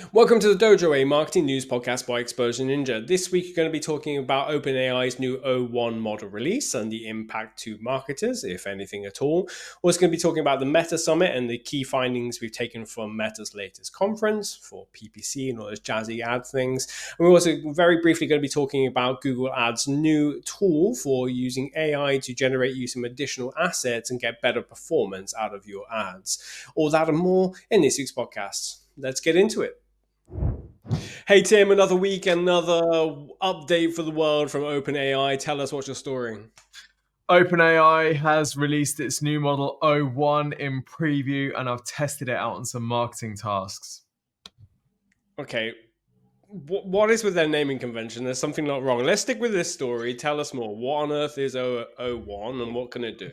Welcome to the Dojo, a marketing news podcast by Exposure Ninja. This week, you're going to be talking about OpenAI's new O1 model release and the impact to marketers, if anything at all. We're also going to be talking about the Meta Summit and the key findings we've taken from Meta's latest conference for PPC and all those jazzy ad things. And we're also very briefly going to be talking about Google Ads' new tool for using AI to generate you some additional assets and get better performance out of your ads. All that and more in this week's podcast. Let's get into it. Hey Tim, another week, another update for the world from OpenAI. Tell us what's your story. OpenAI has released its new model O1 in preview, and I've tested it out on some marketing tasks. Okay, what is with their naming convention? There's something not wrong. Let's stick with this story. Tell us more. What on earth is O1 and what can it do?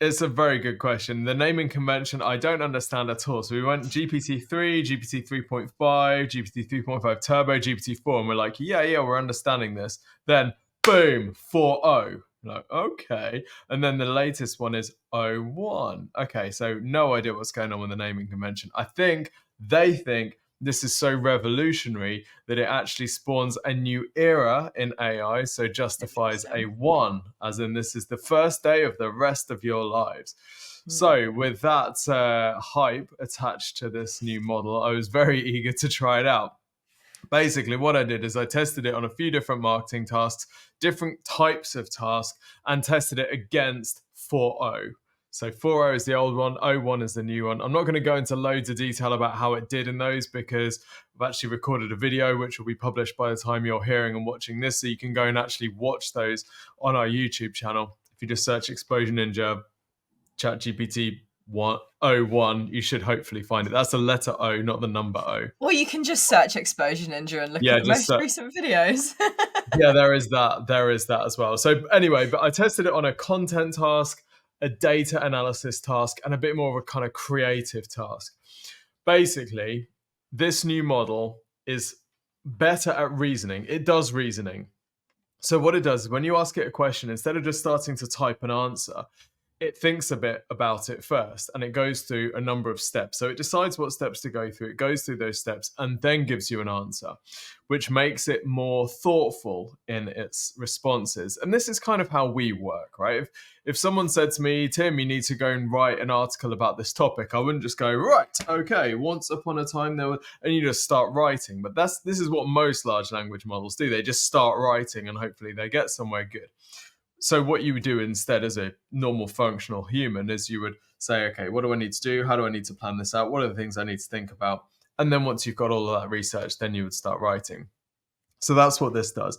It's a very good question. The naming convention, I don't understand at all. So we went GPT-3, GPT 3.5, GPT 3.5 Turbo, GPT-4, and we're like, yeah, we're understanding this. Then, boom, 4.0. Like, okay. And then the latest one is O1. Okay, so no idea what's going on with the naming convention. I think they think this is so revolutionary that it actually spawns a new era in AI, so justifies a one, as in this is the first day of the rest of your lives. So with that hype attached to this new model, I was very eager to try it out. Basically, what I did is I tested it on a few different marketing tasks, different types of tasks, and tested it against 4.0. So 4.0 is the old one, O1 is the new one. I'm not going to go into loads of detail about how it did in those because I've actually recorded a video which will be published by the time you're hearing and watching this. So you can go and actually watch those on our YouTube channel. If you just search Exposure Ninja, ChatGPT O1, you should hopefully find it. That's the letter O, not the number O. Or you can just search Exposure Ninja and look at the most recent videos. Yeah, there is that. There is that as well. So anyway, but I tested it on a content task, a data analysis task, and a bit more of a kind of creative task. Basically, this new model is better at reasoning. It does reasoning. So what it does is when you ask it a question, instead of just starting to type an answer, it thinks a bit about it first and it goes through a number of steps. So it decides what steps to go through. It goes through those steps and then gives you an answer, which makes it more thoughtful in its responses. And this is kind of how we work, right? If someone said to me, Tim, you need to go and write an article about this topic, I wouldn't just go, right, okay, once upon a time there was, and you just start writing. But this is what most large language models do. They just start writing and hopefully they get somewhere good. So what you would do instead as a normal functional human is you would say, okay, what do I need to do? How do I need to plan this out? What are the things I need to think about? And then once you've got all of that research, then you would start writing. So that's what this does.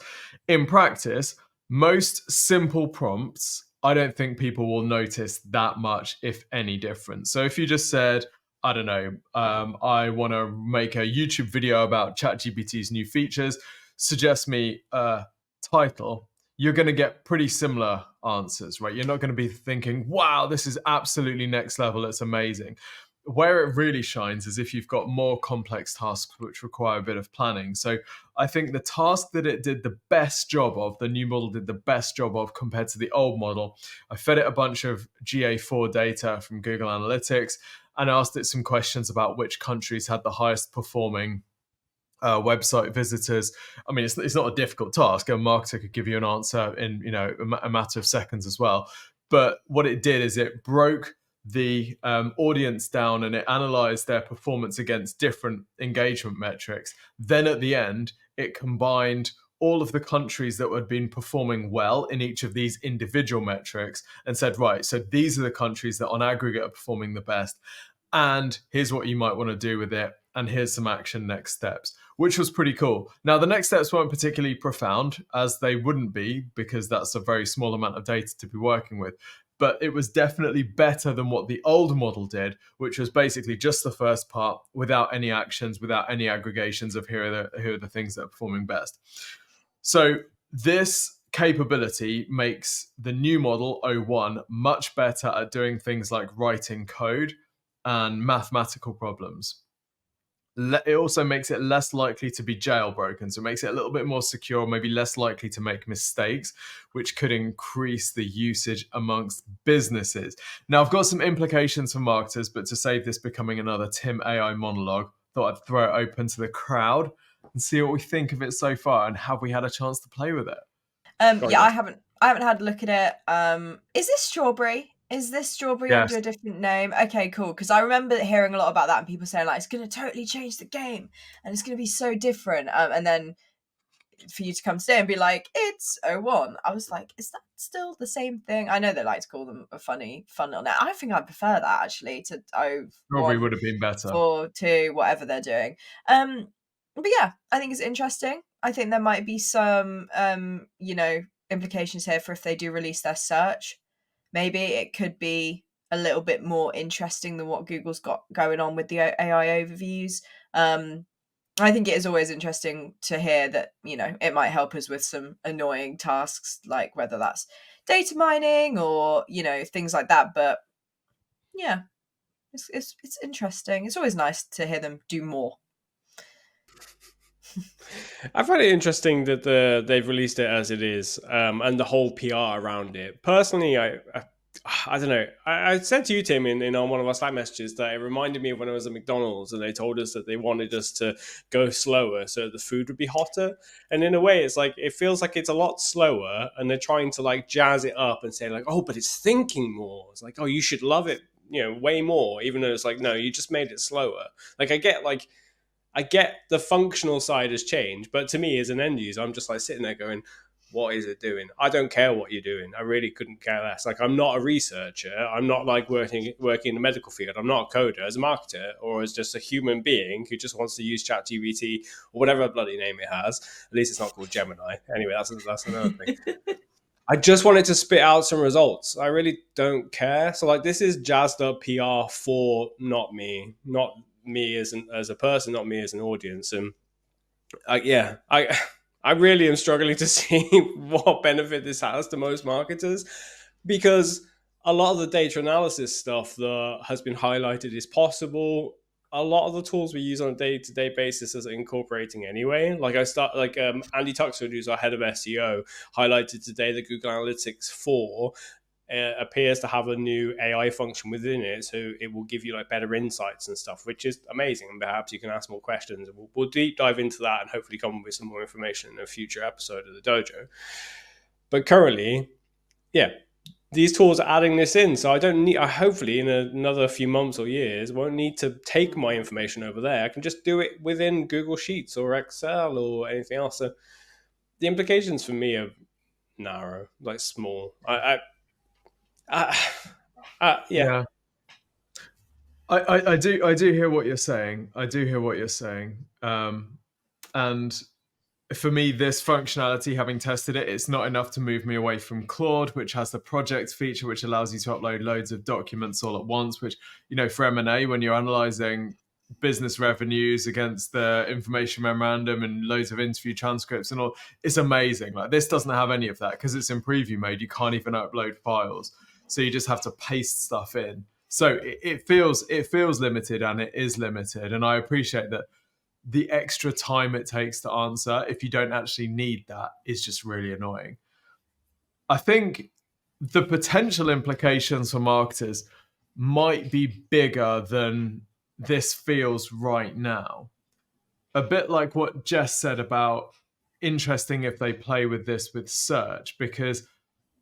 In practice, most simple prompts, I don't think people will notice that much, if any difference. So if you just said, I don't know, I want to make a YouTube video about ChatGPT's new features, suggest me a title, you're going to get pretty similar answers, right? You're not going to be thinking, wow, this is absolutely next level. It's amazing. Where it really shines is if you've got more complex tasks which require a bit of planning. So I think the task that it did the best job of, the new model did the best job of compared to the old model, I fed it a bunch of GA4 data from Google Analytics and asked it some questions about which countries had the highest performing website visitors. I mean, it's not a difficult task. A marketer could give you an answer in a matter of seconds as well. But what it did is it broke the audience down and it analyzed their performance against different engagement metrics. Then at the end, it combined all of the countries that had been performing well in each of these individual metrics and said, right, so these are the countries that on aggregate are performing the best. And here's what you might want to do with it. And here's some action next steps, which was pretty cool. Now, the next steps weren't particularly profound, as they wouldn't be, because that's a very small amount of data to be working with. But it was definitely better than what the old model did, which was basically just the first part without any actions, without any aggregations of here are the things that are performing best. So this capability makes the new model O1 much better at doing things like writing code and mathematical problems. It also makes it less likely to be jailbroken. So it makes it a little bit more secure, maybe less likely to make mistakes, which could increase the usage amongst businesses. Now, I've got some implications for marketers, but to save this becoming another Tim AI monologue, thought I'd throw it open to the crowd and see what we think of it so far, and have we had a chance to play with it? Yeah, I haven't had a look at it. Is this strawberry? Is this strawberry Yes. under a different name? Okay, cool. Because I remember hearing a lot about that and people saying like it's going to totally change the game and it's going to be so different. And then for you to come today and be like, it's 01. I was like, is that still the same thing? I know they like to call them a fun little name. I think I prefer that actually to 01. Probably would have been better. 4, 2, whatever they're doing. But yeah, I think it's interesting. I think there might be some, implications here for if they do release their search. Maybe it could be a little bit more interesting than what Google's got going on with the AI overviews. I think it is always interesting to hear that, it might help us with some annoying tasks, like whether that's data mining or, things like that. But yeah, it's interesting. It's always nice to hear them do more. I find it interesting that they've released it as it is, and the whole PR around it. Personally, I don't know. I said to you, Tim, in on one of our Slack messages that it reminded me of when I was at McDonald's and they told us that they wanted us to go slower so the food would be hotter. And in a way, it's like it feels like it's a lot slower, and they're trying to like jazz it up and say like, oh, but it's thinking more. It's like, oh, you should love it, way more, even though it's like, no, you just made it slower. Like I get the functional side has changed, but to me as an end user, I'm just like sitting there going, what is it doing? I don't care what you're doing. I really couldn't care less. Like, I'm not a researcher. I'm not like working in the medical field. I'm not a coder. As a marketer or as just a human being who just wants to use ChatGPT or whatever bloody name it has. At least it's not called Gemini. Anyway, that's another thing. I just wanted to spit out some results. I really don't care. So like, this is jazzed up PR for not me as a person, not me as an audience. And I really am struggling to see what benefit this has to most marketers, because a lot of the data analysis stuff that has been highlighted is possible. A lot of the tools we use on a day-to-day basis is incorporating anyway. Andy Tuxford, who's our head of SEO, highlighted today that Google Analytics 4 appears to have a new AI function within it, so it will give you like better insights and stuff, which is amazing. And perhaps you can ask more questions, and we'll deep dive into that and hopefully come up with some more information in a future episode of the Dojo. But currently, these tools are adding this in, so I hopefully in another few months or years won't need to take my information over there. I can just do it within Google Sheets or Excel or anything else. So the implications for me are narrow, like small. Yeah. I do hear what you're saying. And for me, this functionality, having tested it, it's not enough to move me away from Claude, which has the project feature, which allows you to upload loads of documents all at once, which, for M&A, when you're analyzing business revenues against the information memorandum and loads of interview transcripts and all, it's amazing. Like, this doesn't have any of that because it's in preview mode. You can't even upload files. So you just have to paste stuff in. So it feels limited, and it is limited. And I appreciate that the extra time it takes to answer, if you don't actually need that, is just really annoying. I think the potential implications for marketers might be bigger than this feels right now. A bit like what Jess said about interesting if they play with this with search, because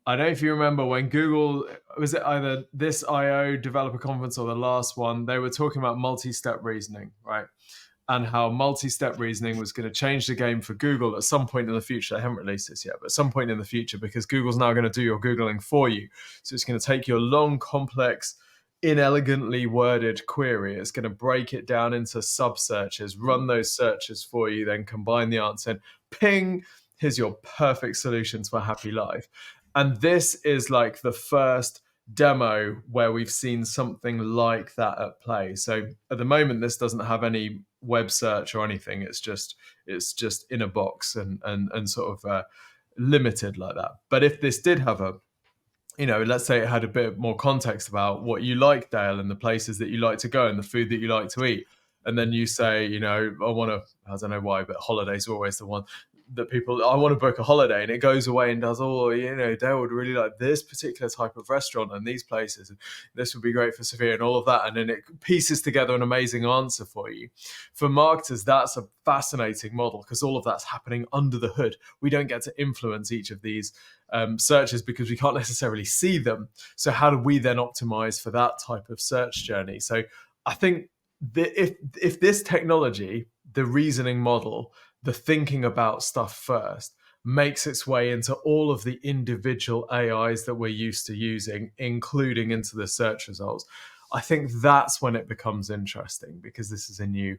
I don't know if you remember when Google, was it either this I/O developer conference or the last one, they were talking about multi-step reasoning, right? And how multi-step reasoning was going to change the game for Google at some point in the future. They haven't released this yet, but at some point in the future, because Google's now going to do your Googling for you. So it's going to take your long, complex, inelegantly worded query. It's going to break it down into sub-searches, run those searches for you, then combine the answer and ping, here's your perfect solutions for a happy life. And this is like the first demo where we've seen something like that at play. So at the moment, this doesn't have any web search or anything. It's just in a box and sort of limited like that. But if this did have a, let's say it had a bit more context about what you like, Dale, and the places that you like to go and the food that you like to eat. And then you say, I don't know why, but holidays are always the one. that people, I want to book a holiday, and it goes away and does, they would really like this particular type of restaurant and these places, and this would be great for Sophia and all of that. And then it pieces together an amazing answer for you. For marketers, that's a fascinating model because all of that's happening under the hood. We don't get to influence each of these searches because we can't necessarily see them. So how do we then optimize for that type of search journey? So I think if this technology, the reasoning model, the thinking about stuff first, makes its way into all of the individual AIs that we're used to using, including into the search results, I think that's when it becomes interesting, because this is a new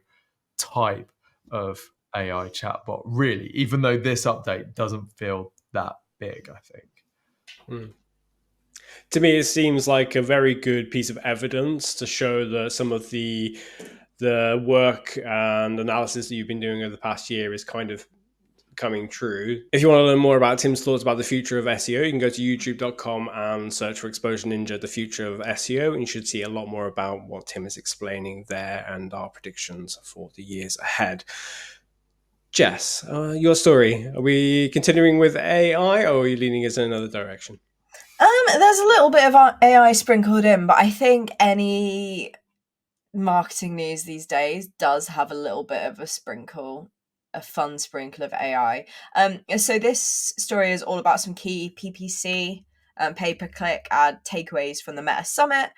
type of AI chatbot, really, even though this update doesn't feel that big, I think. To me, it seems like a very good piece of evidence to show that some of the work and analysis that you've been doing over the past year is kind of coming true. If you want to learn more about Tim's thoughts about the future of SEO, you can go to youtube.com and search for Exposure Ninja, the future of SEO, and you should see a lot more about what Tim is explaining there and our predictions for the years ahead. Jess, your story. Are we continuing with AI, or are you leaning us in another direction? There's a little bit of AI sprinkled in, but I think any marketing news these days does have a little bit of a fun sprinkle of AI. So this story is all about some key PPC, pay-per-click ad takeaways from the Meta Summit.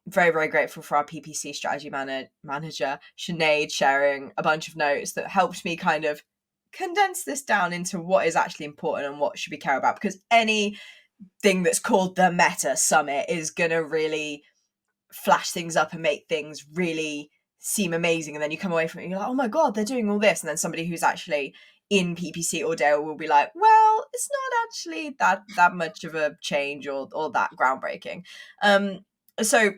Very, very grateful for our PPC strategy manager, Sinead, sharing a bunch of notes that helped me kind of condense this down into what is actually important and what should we care about, because anything that's called the Meta Summit is going to really flash things up and make things really seem amazing, and then you come away from it and you're like, oh my god, they're doing all this, and then somebody who's actually in PPC all day will be like, well, it's not actually that much of a change or that groundbreaking. So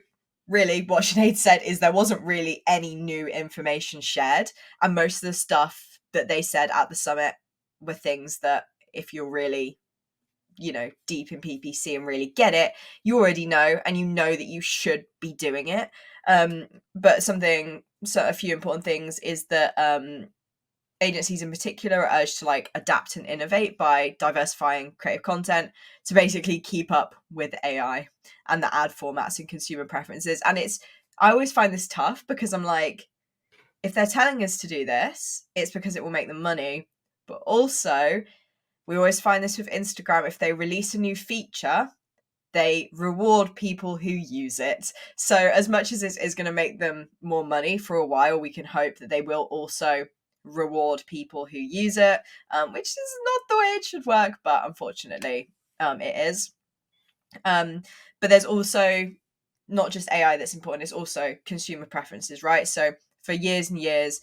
really what Sinead said is there wasn't really any new information shared, and most of the stuff that they said at the summit were things that if you're really deep in PPC and really get it, you already know, and you know that you should be doing it. But a few important things is that agencies in particular are urged to adapt and innovate by diversifying creative content to basically keep up with AI and the ad formats and consumer preferences. And I always find this tough because I'm like, if they're telling us to do this, it's because it will make them money. But also, we always find this with Instagram. If they release a new feature, they reward people who use it. So as much as this is going to make them more money for a while, we can hope that they will also reward people who use it, which is not the way it should work, but unfortunately it is. But there's also not just AI that's important, it's also consumer preferences, right? So for years and years,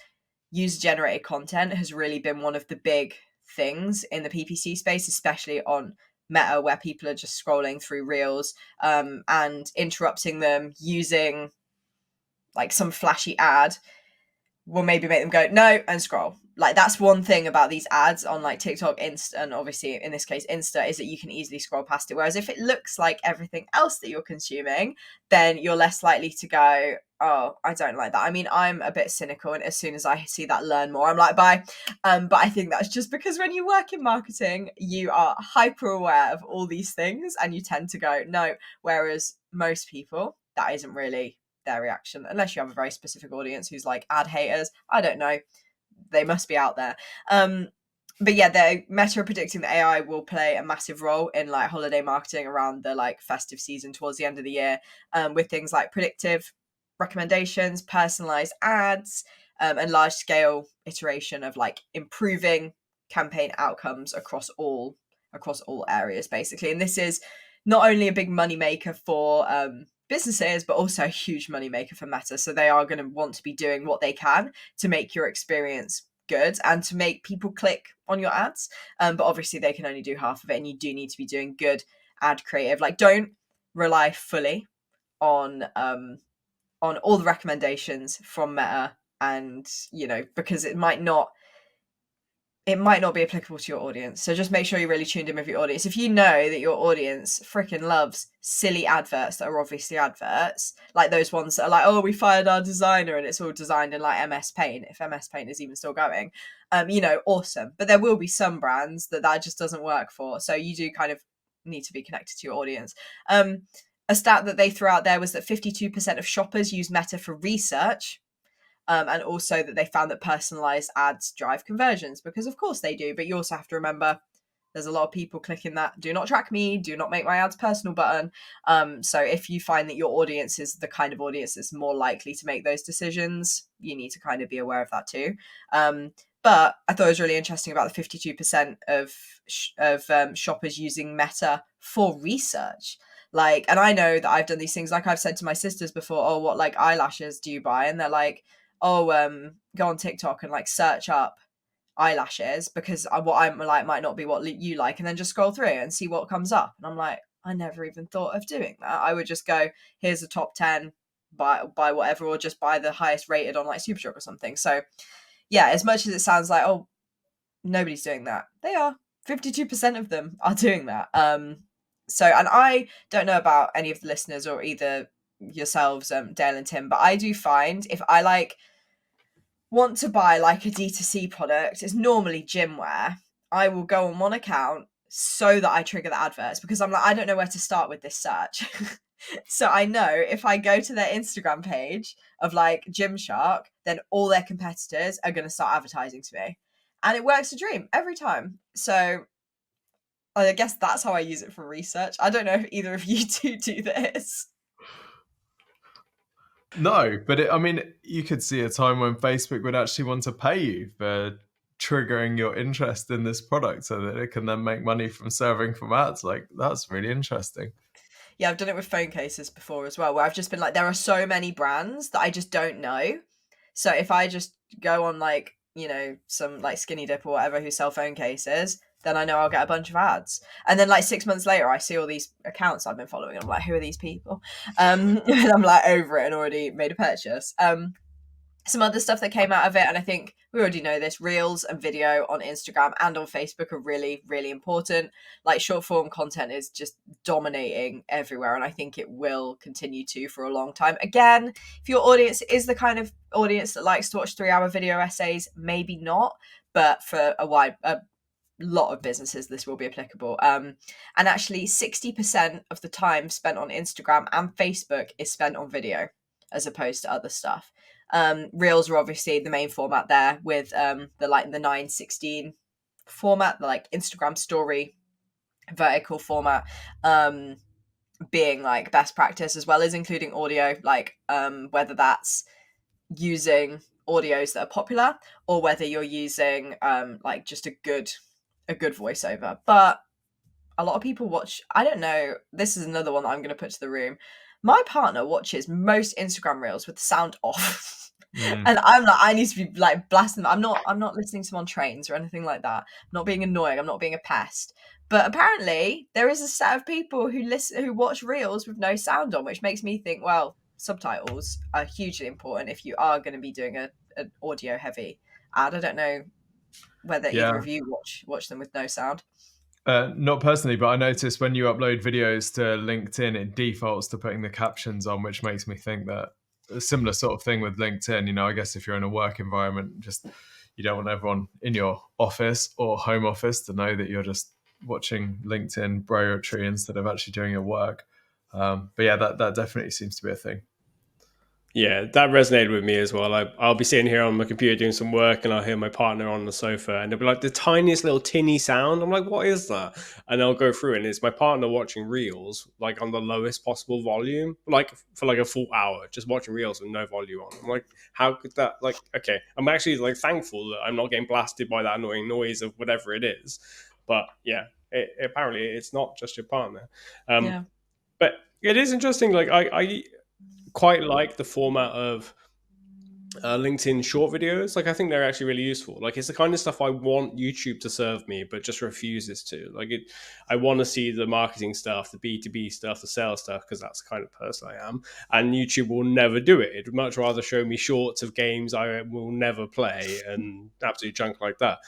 user-generated content has really been one of the big things in the PPC space, especially on Meta, where people are just scrolling through reels and interrupting them using some flashy ad will maybe make them go no and scroll. That's one thing about these ads on TikTok, Insta, and obviously in this case Insta, is that you can easily scroll past it. Whereas if it looks like everything else that you're consuming, then you're less likely to go, oh, I don't like that. I mean, I'm a bit cynical, and as soon as I see that learn more, I'm like, bye. But I think that's just because when you work in marketing, you are hyper aware of all these things and you tend to go no. Whereas most people, that isn't really their reaction, unless you have a very specific audience who's ad haters. I don't know, they must be out there. But yeah, the Meta are predicting that AI will play a massive role in holiday marketing around the festive season towards the end of the year, with things like predictive recommendations, personalized ads, and large scale iteration of improving campaign outcomes across all areas basically. And this is not only a big money maker for businesses, but also a huge money maker for Meta. So they are going to want to be doing what they can to make your experience good and to make people click on your ads. But obviously they can only do half of it, and you do need to be doing good ad creative. Don't rely fully on all the recommendations from Meta, and because it might not it might not be applicable to your audience. So just make sure you're really tuned in with your audience. If you know that your audience freaking loves silly adverts that are obviously adverts, like those ones that are like, oh, we fired our designer and it's all designed in like MS Paint, if MS Paint is even still going, awesome. But there will be some brands that just doesn't work for. So you do kind of need to be connected to your audience. A stat that they threw out there was that 52% of shoppers use Meta for research. And also that they found that personalized ads drive conversions, because of course they do. But you also have to remember there's a lot of people clicking that do not track me, do not make my ads personal button. So if you find that your audience is the kind of audience that's more likely to make those decisions, you need to kind of be aware of that too. But I thought it was really interesting about the 52% of shoppers using Meta for research. Like, and I know that I've done these things, like I've said to my sisters before, oh, what like eyelashes do you buy? And they're like, oh, go on TikTok and like search up eyelashes, because what I'm like might not be what you like, and then just scroll through and see what comes up. And I'm like, I never even thought of doing that. I would just go, here's the top 10, buy whatever, or just buy the highest rated on like Superdrug or something. So yeah, as much as it sounds like, oh, nobody's doing that, they are. 52% of them are doing that. So, and I don't know about any of the listeners or either yourselves, Dale and Tim, but I do find if I like want to buy like a D2C product, it's normally gym wear, I will go on one account so that I trigger the adverts, because I'm like, I don't know where to start with this search. So I know if I go to their Instagram page of like Gymshark, then all their competitors are going to start advertising to me. And it works a dream every time. So I guess that's how I use it for research. I don't know if either of you two do this. No, but you could see a time when Facebook would actually want to pay you for triggering your interest in this product so that it can then make money from serving from ads. Like, that's really interesting. Yeah, I've done it with phone cases before as well, where I've just been like, there are so many brands that I just don't know. So if I just go on like, some like Skinny Dip or whatever who sell phone cases, then I know I'll get a bunch of ads. And then like 6 months later, I see all these accounts I've been following. And I'm like, who are these people? And I'm like over it and already made a purchase. Some other stuff that came out of it, and I think we already know this, Reels and video on Instagram and on Facebook are really, really important. Like short form content is just dominating everywhere, and I think it will continue to for a long time. Again, if your audience is the kind of audience that likes to watch 3-hour video essays, maybe not, but for a lot of businesses this will be applicable. And actually 60% of the time spent on Instagram and Facebook is spent on video as opposed to other stuff. Reels are obviously the main format there, with the 9:16 format, the like Instagram story vertical format being like best practice, as well as including audio, like whether that's using audios that are popular or whether you're using like just a good voiceover. But a lot of people watch, I don't know, this is another one that I'm going to put to the room. My partner watches most Instagram reels with the sound off. And I'm like, I need to be like blasting them. I'm not listening to them on trains or anything like that. I'm not being annoying. I'm not being a pest. But apparently there is a set of people who watch reels with no sound on, which makes me think, well, subtitles are hugely important if you are going to be doing an audio heavy ad. I don't know whether either of you watch them with no sound. Not personally, but I noticed when you upload videos to LinkedIn, it defaults to putting the captions on, which makes me think that a similar sort of thing with LinkedIn. I guess if you're in a work environment, just you don't want everyone in your office or home office to know that you're just watching LinkedIn browetry instead of actually doing your work. But yeah, that definitely seems to be a thing. Yeah, that resonated with me as well. I'll be sitting here on my computer doing some work and I'll hear my partner on the sofa and it'll be like the tiniest little tinny sound. I'm like, what is that? And I'll go through and it's my partner watching reels, like on the lowest possible volume, like for like a full hour, just watching reels with no volume on. I'm like, how could that, like, okay. I'm actually like thankful that I'm not getting blasted by that annoying noise of whatever it is. But yeah, apparently it's not just your partner. Yeah. But it is interesting. Like I quite like the format of LinkedIn short videos. Like I think they're actually really useful. Like it's the kind of stuff I want YouTube to serve me, but just refuses to. Like I want to see the marketing stuff, the B2B stuff, the sales stuff, because that's the kind of person I am. And YouTube will never do it. It'd much rather show me shorts of games I will never play and absolute junk like that.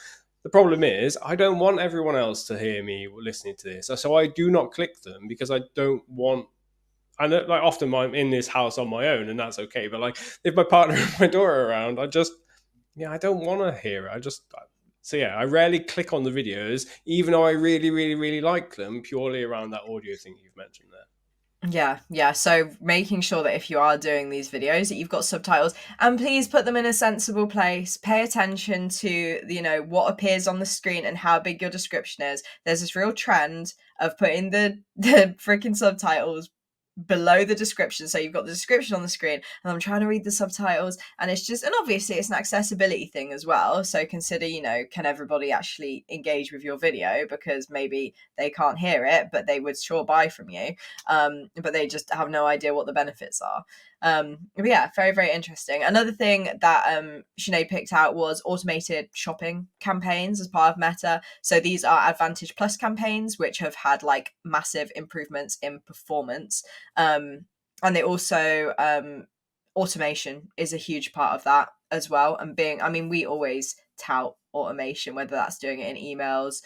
The problem is, I don't want everyone else to hear me listening to this, so I do not click them because I don't want. I know, like, often I'm in this house on my own, and that's okay. But like, if my partner and my daughter are around, I don't want to hear it. So yeah, I rarely click on the videos, even though I really, really, really like them, purely around that audio thing you've mentioned there. Yeah. So making sure that if you are doing these videos that you've got subtitles, and please put them in a sensible place. Pay attention to, what appears on the screen and how big your description is. There's this real trend of putting the freaking subtitles below the description, so you've got the description on the screen and I'm trying to read the subtitles, and obviously it's an accessibility thing as well, so consider, can everybody actually engage with your video, because maybe they can't hear it but they would sure buy from you, but they just have no idea what the benefits are. But yeah, very, very interesting. Another thing that Sinead picked out was automated shopping campaigns as part of Meta. So these are Advantage Plus campaigns, which have had like massive improvements in performance. And they also, automation is a huge part of that as well. And we always tout automation, whether that's doing it in emails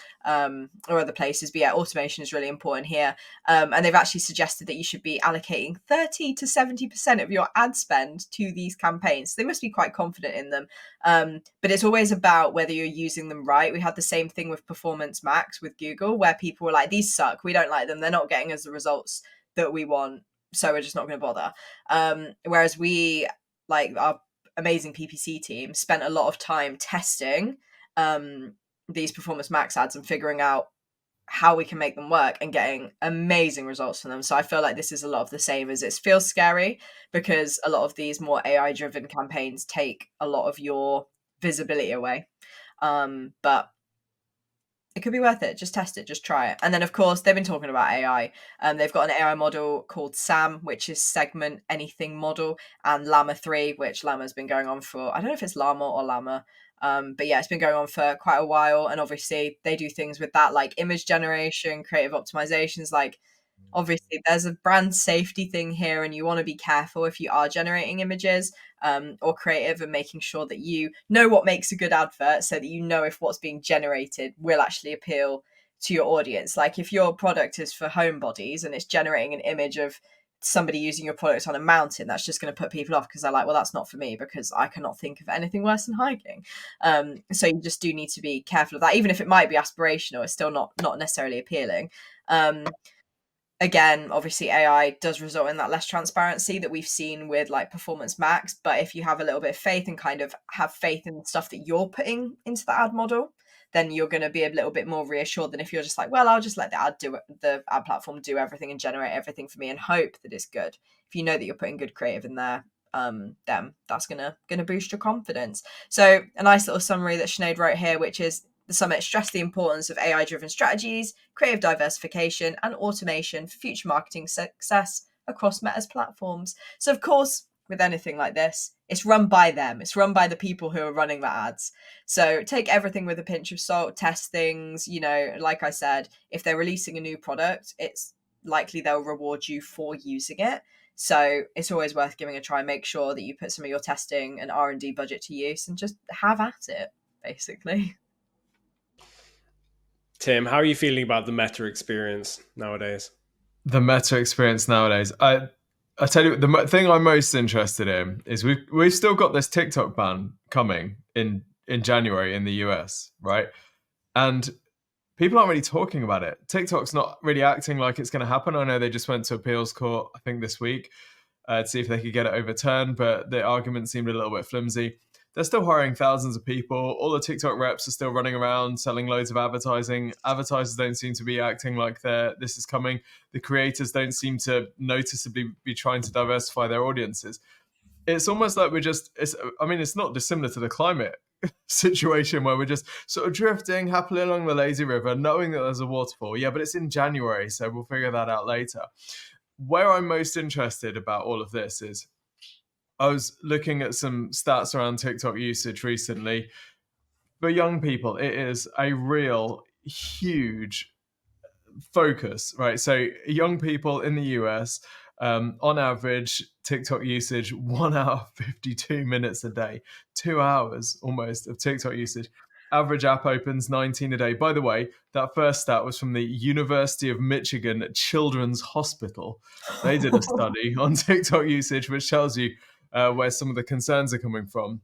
or other places. But yeah, automation is really important here. And they've actually suggested that you should be allocating 30 to 70% of your ad spend to these campaigns. So they must be quite confident in them. But it's always about whether you're using them right. We had the same thing with Performance Max with Google, where people were like, these suck, we don't like them, they're not getting us the results that we want, so we're just not going to bother. Whereas we, like our amazing PPC team, spent a lot of time testing these Performance Max ads and figuring out how we can make them work and getting amazing results from them. So I feel like this is a lot of the same. As it feels scary because a lot of these more AI driven campaigns take a lot of your visibility away. But it could be worth it. Just test it, just try it. And then of course they've been talking about AI. They've got an AI model called SAM, which is Segment Anything Model, and Llama 3, which Llama's been going on for, I don't know if it's Llama or Llama. But yeah, it's been going on for quite a while, and obviously they do things with that, like image generation, creative optimizations. Like obviously there's a brand safety thing here, and you want to be careful if you are generating images or creative, and making sure that you know what makes a good advert, so that you know if what's being generated will actually appeal to your audience. Like if your product is for homebodies and it's generating an image of somebody using your product on a mountain, that's just going to put people off, because they're like, well, that's not for me, because I cannot think of anything worse than hiking. So you just do need to be careful of that. Even if it might be aspirational, it's still not necessarily appealing. Again, obviously AI does result in that less transparency that we've seen with like Performance Max, but if you have a little bit of faith and kind of have faith in the stuff that you're putting into the ad model, then you're going to be a little bit more reassured than if you're just like, well, I'll just let the ad platform do everything and generate everything for me and hope that it's good. If you know that you're putting good creative in there, then that's gonna boost your confidence. So a nice little summary that Sinead wrote here, which is: the summit stressed the importance of AI-driven strategies, creative diversification, and automation for future marketing success across Meta's platforms. So, of course, with anything like this, it's run by them. It's run by the people who are running the ads. So take everything with a pinch of salt, test things. Like I said, if they're releasing a new product, it's likely they'll reward you for using it. So it's always worth giving a try. Make sure that you put some of your testing and R&D budget to use and just have at it, basically. Tim, how are you feeling about the Meta experience nowadays? The Meta experience nowadays, I tell you, the thing I'm most interested in is we've still got this TikTok ban coming in January in the US, right? And people aren't really talking about it. TikTok's not really acting like it's going to happen. I know they just went to appeals court, I think this week, to see if they could get it overturned, but the argument seemed a little bit flimsy. They're still hiring thousands of people. All the TikTok reps are still running around selling loads of advertising. Advertisers don't seem to be acting like this is coming. The creators don't seem to noticeably be trying to diversify their audiences. It's almost like it's not dissimilar to the climate situation where we're just sort of drifting happily along the lazy river, knowing that there's a waterfall. Yeah, but it's in January, so we'll figure that out later. Where I'm most interested about all of this is, I was looking at some stats around TikTok usage recently. For young people, it is a real huge focus, right? So young people in the US, on average, TikTok usage 1 hour, 52 minutes a day, 2 hours almost of TikTok usage. Average app opens 19 a day. By the way, that first stat was from the University of Michigan Children's Hospital. They did a study on TikTok usage, which tells you where some of the concerns are coming from.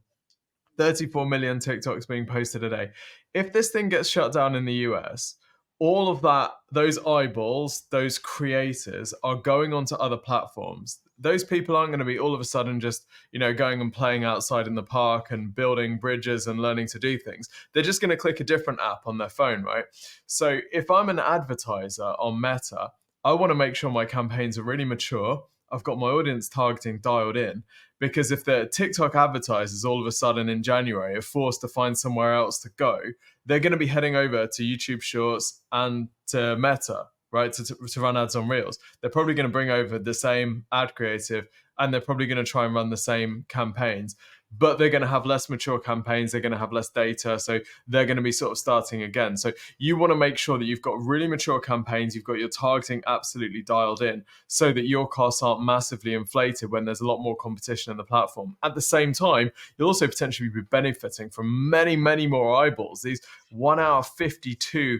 34 million TikToks being posted a day. If this thing gets shut down in the US, all of those eyeballs, those creators are going onto other platforms. Those people aren't going to be all of a sudden just, going and playing outside in the park and building bridges and learning to do things. They're just going to click a different app on their phone, right? So if I'm an advertiser on Meta, I want to make sure my campaigns are really mature. I've got my audience targeting dialed in, because if the TikTok advertisers all of a sudden in January are forced to find somewhere else to go, they're going to be heading over to YouTube Shorts and to Meta, right, to run ads on Reels. They're probably going to bring over the same ad creative, and they're probably going to try and run the same campaigns, but they're going to have less mature campaigns. They're going to have less data. So they're going to be sort of starting again. So you want to make sure that you've got really mature campaigns. You've got your targeting absolutely dialed in so that your costs aren't massively inflated when there's a lot more competition in the platform. At the same time, you'll also potentially be benefiting from many, many more eyeballs. These 1 hour 52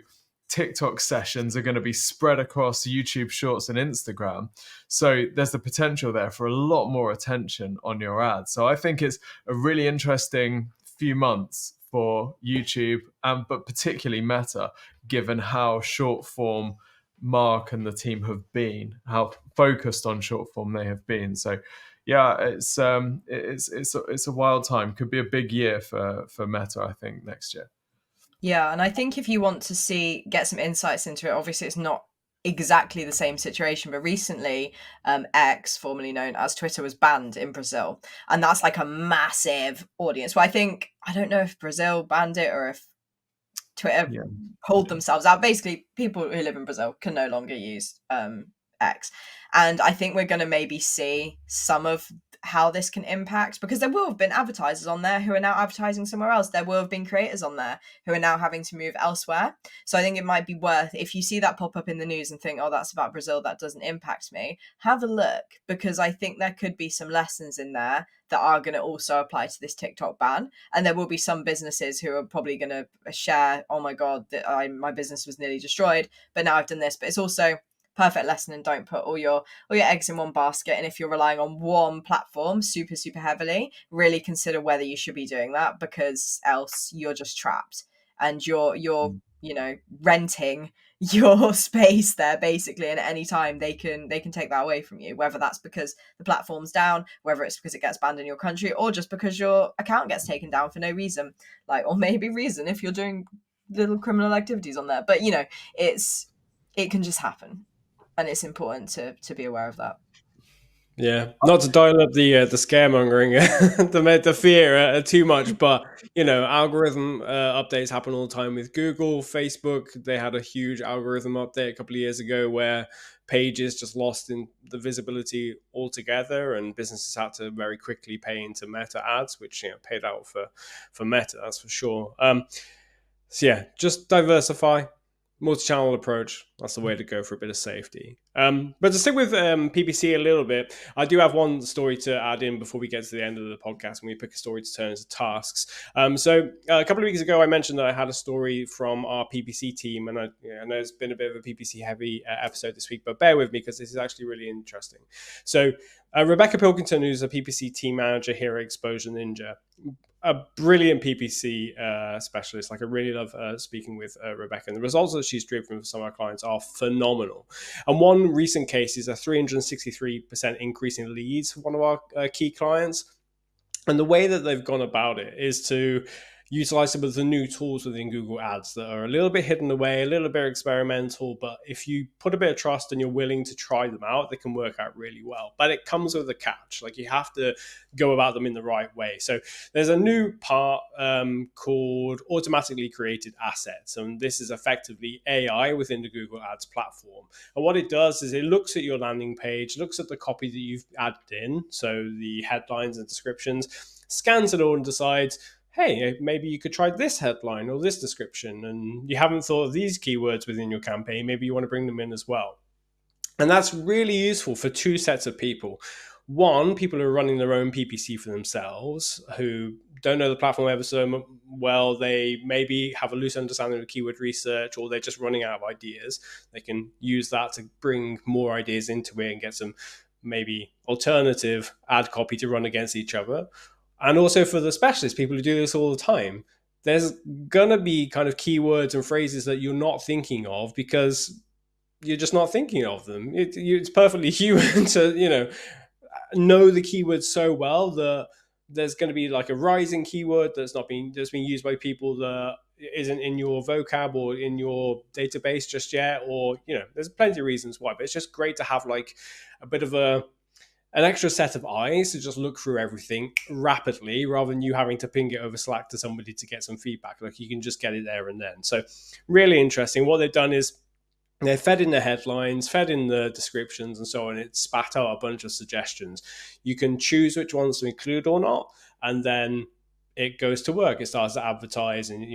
TikTok sessions are going to be spread across YouTube Shorts and Instagram. So there's the potential there for a lot more attention on your ads. So I think it's a really interesting few months for YouTube, but particularly Meta, given how short form Mark and the team have been, how focused on short form they have been. So yeah, it's a wild time. Could be a big year for Meta, I think, next year. Yeah, and I think if you want to get some insights into it, obviously it's not exactly the same situation, but recently X, formerly known as Twitter, was banned in Brazil, and that's like a massive audience. Well, I don't know if Brazil banned it or if Twitter pulled themselves out. Basically, people who live in Brazil can no longer use X, and I think we're going to maybe see some of how this can impact, because there will have been advertisers on there who are now advertising somewhere else. There will have been creators on there who are now having to move elsewhere. So I think it might be worth, if you see that pop up in the news and think, oh, that's about Brazil, that doesn't impact me, have a look, because I think there could be some lessons in there that are going to also apply to this TikTok ban. And there will be some businesses who are probably going to share, oh my God, my business was nearly destroyed, but now I've done this. But it's also perfect lesson, and don't put all your eggs in one basket. And if you're relying on one platform super heavily, really consider whether you should be doing that, because else you're just trapped and you're renting your space there basically, and at any time they can take that away from you, whether that's because the platform's down, whether it's because it gets banned in your country, or just because your account gets taken down for no reason, or maybe reason if you're doing little criminal activities on there. But it can just happen. And it's important to be aware of that. Yeah, not to dial up the scaremongering, the fear too much, but algorithm updates happen all the time with Google, Facebook. They had a huge algorithm update a couple of years ago where pages just lost in the visibility altogether, and businesses had to very quickly pay into Meta ads, which paid out for Meta, that's for sure. So yeah, just diversify. Multi-channel approach, that's the way to go for a bit of safety. But to stick with PPC a little bit, I do have one story to add in before we get to the end of the podcast, and we pick a story to turn into tasks. So a couple of weeks ago, I mentioned that I had a story from our PPC team, and I know it's been a bit of a PPC-heavy episode this week, but bear with me because this is actually really interesting. So Rebecca Pilkington, who's a PPC team manager here at Exposure Ninja, a brilliant PPC specialist. I really love speaking with Rebecca, and the results that she's driven for some of our clients are phenomenal. And one recent case is a 363% increase in leads for one of our key clients. And the way that they've gone about it is to utilize some of the new tools within Google Ads that are a little bit hidden away, a little bit experimental, but if you put a bit of trust and you're willing to try them out, they can work out really well. But it comes with a catch. You have to go about them in the right way. So there's a new part called automatically created assets. And this is effectively AI within the Google Ads platform. And what it does is it looks at your landing page, looks at the copy that you've added in, so the headlines and descriptions, scans it all and decides, hey, maybe you could try this headline or this description, and you haven't thought of these keywords within your campaign. Maybe you want to bring them in as well. And that's really useful for two sets of people. One, people who are running their own PPC for themselves, who don't know the platform ever so well. They maybe have a loose understanding of keyword research, or they're just running out of ideas. They can use that to bring more ideas into it and get some maybe alternative ad copy to run against each other. And also for the specialists, people who do this all the time, there's gonna be kind of keywords and phrases that you're not thinking of because you're just not thinking of them. It's perfectly human to, know the keywords so well that there's going to be like a rising keyword that's being used by people that isn't in your vocab or in your database just yet, or there's plenty of reasons why. But it's just great to have like a bit of an extra set of eyes to just look through everything rapidly, rather than you having to ping it over Slack to somebody to get some feedback. Like, you can just get it there and then. So really interesting. What they've done is they're fed in the headlines, fed in the descriptions and so on. It spat out a bunch of suggestions. You can choose which ones to include or not, and then it goes to work. It starts to advertise and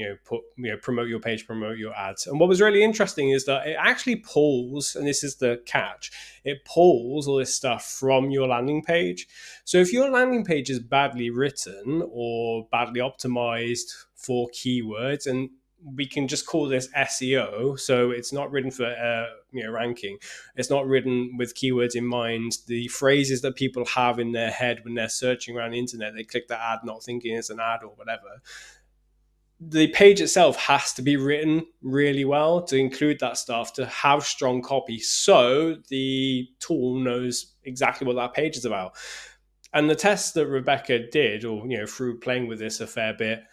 promote your page, promote your ads. And what was really interesting is that it actually pulls, and this is the catch, it pulls all this stuff from your landing page. So if your landing page is badly written or badly optimized for keywords, and we can just call this SEO. So it's not written for ranking. It's not written with keywords in mind. The phrases that people have in their head when they're searching around the internet, they click the ad not thinking it's an ad or whatever. The page itself has to be written really well to include that stuff, to have strong copy, so the tool knows exactly what that page is about. And the test that Rebecca did, or through playing with this a fair bit,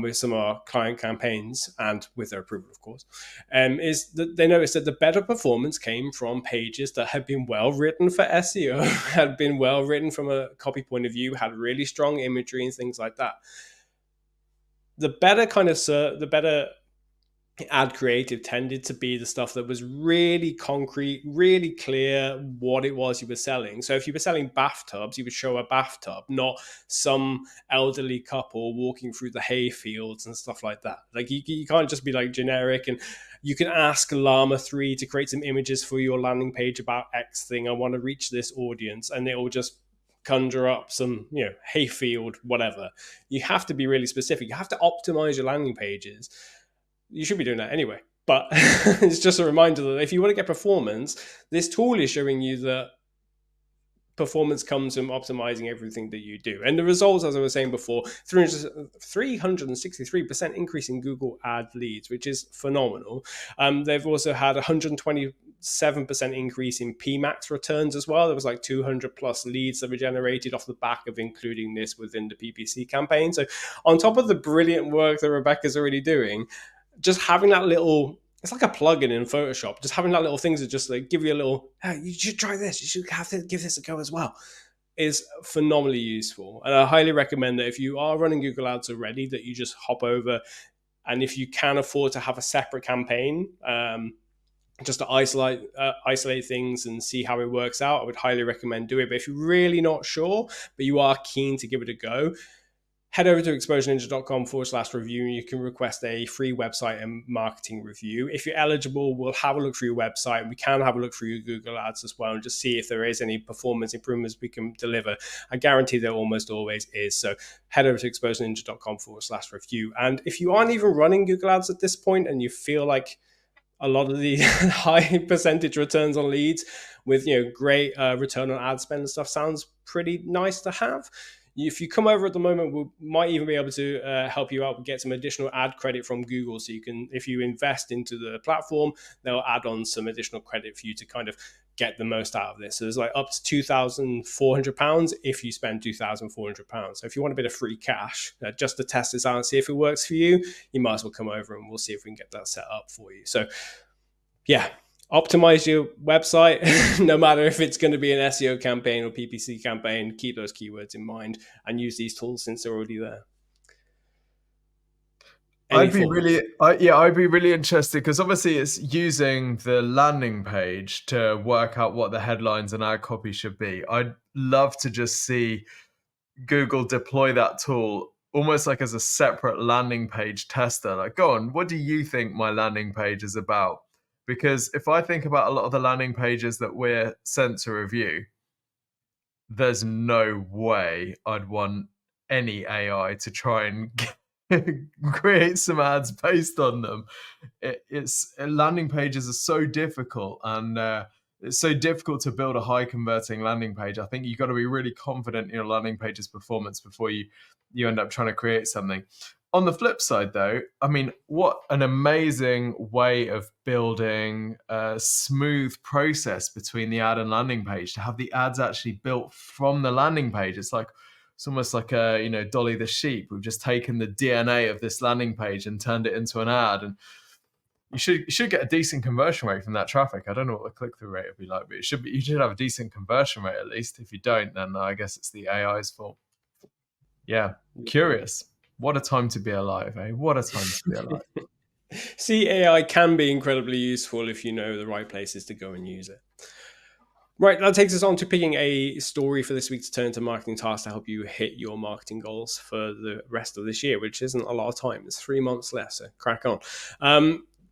with some of our client campaigns and with their approval, of course, is that they noticed that the better performance came from pages that had been well written for SEO, had been well written from a copy point of view, had really strong imagery and things like that. The better ad creative tended to be the stuff that was really concrete, really clear what it was you were selling. So if you were selling bathtubs, you would show a bathtub, not some elderly couple walking through the hay fields and stuff like that. Like, you can't just be like generic. And you can ask Llama 3 to create some images for your landing page about X thing. I want to reach this audience, and it will just conjure up some hayfield, whatever. You have to be really specific. You have to optimize your landing pages. You should be doing that anyway, but it's just a reminder that if you want to get performance, this tool is showing you that performance comes from optimizing everything that you do. And the results, as I was saying before, 363% increase in Google ad leads, which is phenomenal. They've also had 127% increase in PMAX returns as well. There was like 200 plus leads that were generated off the back of including this within the PPC campaign. So on top of the brilliant work that Rebecca's already doing, just having that little, it's like a plugin in Photoshop, just having that little things that just like give you a little, hey, you should try this, you should have to give this a go as well, is phenomenally useful. And I highly recommend that if you are running Google Ads already, that you just hop over, and if you can afford to have a separate campaign, just to isolate things and see how it works out, I would highly recommend doing it. But if you're really not sure, but you are keen to give it a go, head over to exposureninja.com/review, and you can request a free website and marketing review. If you're eligible, we'll have a look through your website, and we can have a look through your Google Ads as well, and just see if there is any performance improvements we can deliver. I guarantee there almost always is. So head over to exposureninja.com/review. And if you aren't even running Google Ads at this point, and you feel like a lot of the high percentage returns on leads with great return on ad spend and stuff sounds pretty nice to have, if you come over at the moment, we might even be able to help you out and get some additional ad credit from Google. So you can, if you invest into the platform, they'll add on some additional credit for you to kind of get the most out of this. So there's like up to £2,400 if you spend £2,400. So if you want a bit of free cash, just to test this out and see if it works for you, you might as well come over and we'll see if we can get that set up for you. So yeah, optimize your website, no matter if it's going to be an SEO campaign or PPC campaign. Keep those keywords in mind and use these tools since they're already there. I'd be really interested, because obviously it's using the landing page to work out what the headlines and ad copy should be. I'd love to just see Google deploy that tool almost like as a separate landing page tester. Like, go on, what do you think my landing page is about? Because if I think about a lot of the landing pages that we're sent to review, there's no way I'd want any AI to try and create some ads based on them. It's landing pages are so difficult, and it's so difficult to build a high converting landing page. I think you've got to be really confident in your landing page's performance before you end up trying to create something. On the flip side, though, I mean, what an amazing way of building a smooth process between the ad and landing page, to have the ads actually built from the landing page. It's almost like a, Dolly the sheep. We've just taken the DNA of this landing page and turned it into an ad. And you should get a decent conversion rate from that traffic. I don't know what the click-through rate would be like, but you should have a decent conversion rate at least. If you don't, then I guess it's the AI's fault. Yeah, curious. What a time to be alive, eh? What a time to be alive. See, AI can be incredibly useful if you know the right places to go and use it. Right, that takes us on to picking a story for this week to turn into marketing tasks to help you hit your marketing goals for the rest of this year, which isn't a lot of time. It's 3 months left, so crack on.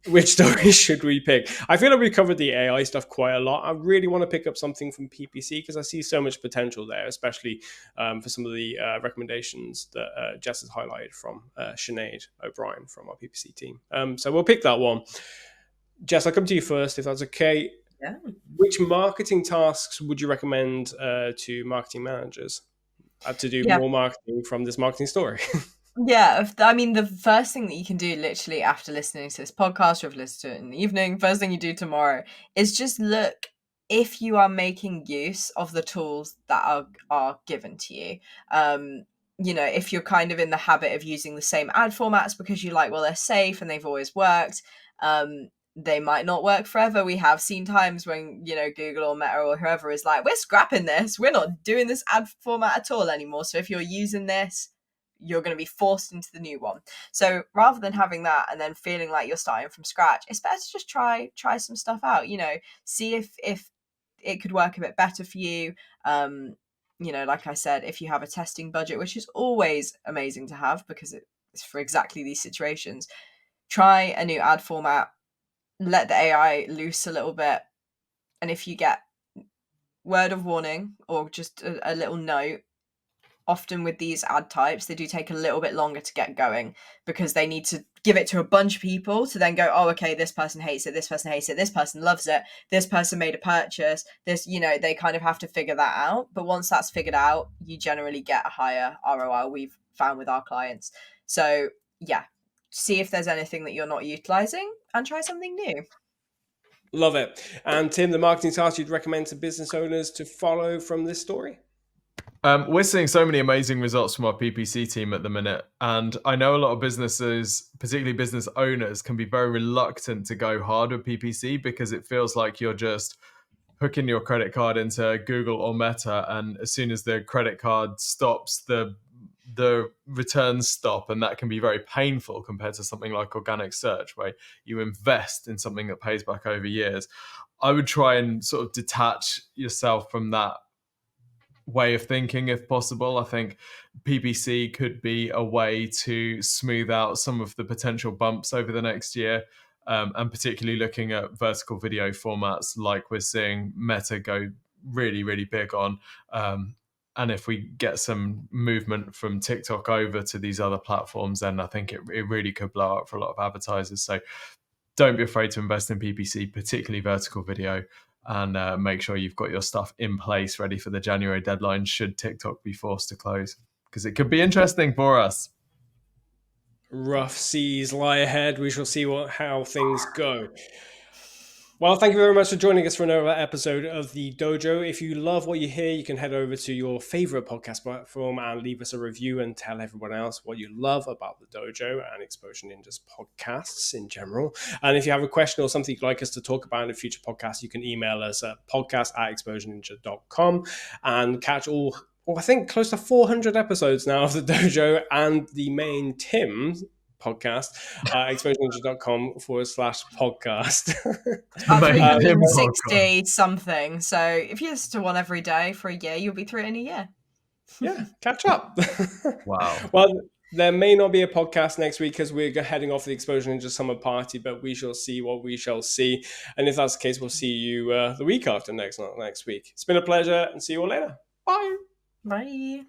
Which story should we pick? I feel like we covered the AI stuff quite a lot. I really want to pick up something from PPC because I see so much potential there, especially for some of the recommendations that Jess has highlighted from Sinead O'Brien from our PPC team. So we'll pick that one. Jess, I'll come to you first, if that's okay. Yeah. Which marketing tasks would you recommend to marketing managers to do more marketing from this marketing story? Yeah, I mean, the first thing that you can do literally after listening to this podcast, or if you listen to it in the evening, first thing you do tomorrow is just look if you are making use of the tools that are given to you. If you're kind of in the habit of using the same ad formats because you like, well, they're safe and they've always worked, they might not work forever. We have seen times when, Google or Meta or whoever is like, we're scrapping this. We're not doing this ad format at all anymore. So if you're using this, you're going to be forced into the new one. So rather than having that and then feeling like you're starting from scratch, it's better to just try some stuff out, see if it could work a bit better for you. Like I said, if you have a testing budget, which is always amazing to have because it's for exactly these situations, try a new ad format, let the AI loose a little bit. And if you get word of warning or just a little note, often with these ad types, they do take a little bit longer to get going because they need to give it to a bunch of people to then go, oh, okay, this person hates it, this person hates it, this person loves it, this person made a purchase, this, they kind of have to figure that out. But once that's figured out, you generally get a higher ROI, we've found with our clients. So yeah, see if there's anything that you're not utilizing and try something new. Love it. And Tim, the marketing task you'd recommend to business owners to follow from this story? We're seeing so many amazing results from our PPC team at the minute. And I know a lot of businesses, particularly business owners, can be very reluctant to go hard with PPC because it feels like you're just hooking your credit card into Google or Meta. And as soon as the credit card stops, the returns stop. And that can be very painful compared to something like organic search, where you invest in something that pays back over years. I would try and sort of detach yourself from that way of thinking if possible. I think PPC could be a way to smooth out some of the potential bumps over the next year, and particularly looking at vertical video formats like we're seeing Meta go really, really big on. And if we get some movement from TikTok over to these other platforms, then I think it really could blow up for a lot of advertisers. So don't be afraid to invest in PPC, particularly vertical video. And make sure you've got your stuff in place ready for the January deadline should TikTok be forced to close, because it could be interesting for us. Rough seas lie ahead. We shall see how things go. Well, thank you very much for joining us for another episode of the Dojo. If you love what you hear, you can head over to your favorite podcast platform and leave us a review and tell everyone else what you love about the Dojo and Exposure Ninja's podcasts in general. And if you have a question or something you'd like us to talk about in a future podcast, you can email us at podcast@exposureninja.com and catch I think close to 400 episodes now of the Dojo and the main Tim podcast, exposureninja.com/podcast. 360 something. So if you listen to one every day for a year, you'll be through it in a year. Yeah, catch up. Wow. Well, there may not be a podcast next week because we're heading off the Exposure Ninja summer party, but we shall see what we shall see. And if that's the case, we'll see you the week after next week. It's been a pleasure, and see you all later. Bye. Bye.